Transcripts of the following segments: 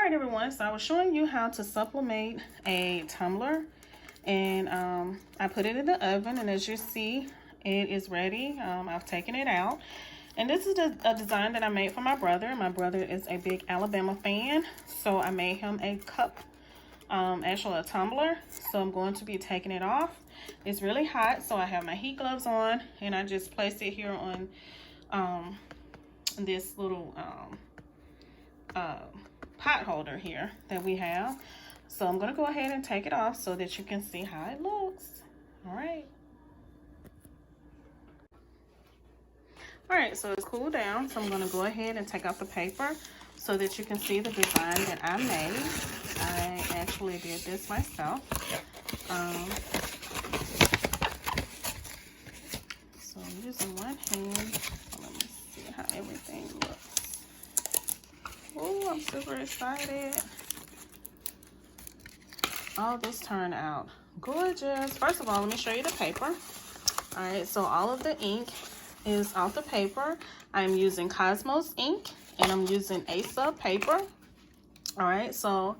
Alright everyone, so I was showing you how to sublimate a tumbler, and I put it in the oven, and as you see, it is ready. I've taken it out, and this is a design that I made for my brother. My brother is a big Alabama fan, so I made him a cup, actually a tumbler. So I'm going to be taking it off. It's really hot, so I have my heat gloves on, and I just placed it here on this little pot holder here that we have. So I'm going to go ahead and take it off so that you can see how it looks. Alright, so it's cooled down, so I'm going to go ahead and take off the paper so that you can see the design that I made. I actually did this myself. So I'm using one hand. Let me see how everything looks. Oh, I'm super excited. Oh, this turned out gorgeous. First of all, let me show you the paper. All right, so all of the ink is off the paper. I'm using Cosmos ink, and I'm using Ieasha paper. All right, so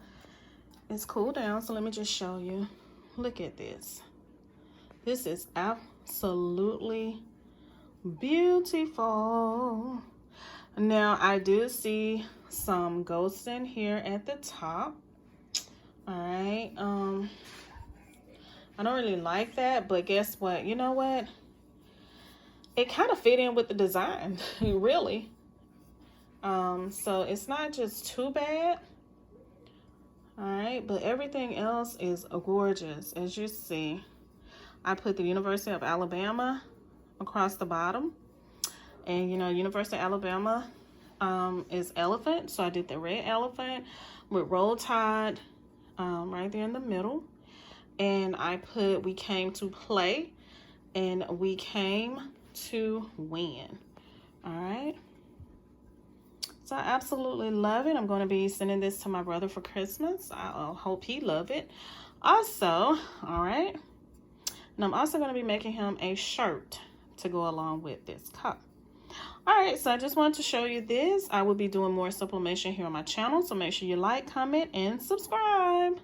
it's cooled down. So let me just show you. Look at this. This is absolutely beautiful. Now, I do see some ghosting here at the top. All right, I don't really like that, but guess what? You know what? It kind of fit in with the design, really. So it's not just too bad. All right, but everything else is gorgeous. As you see, I put the University of Alabama across the bottom. And you know, University of Alabama is elephant, so I did the red elephant with Roll Tide right there in the middle. And I put we came to play and we came to win. All right, so I absolutely love it. I'm going to be sending this to my brother for Christmas. I hope he love it also. All right, and I'm also going to be making him a shirt to go along with this cup. All right, so I just wanted to show you this. I will be doing more sublimation here on my channel, so make sure you like, comment, and subscribe.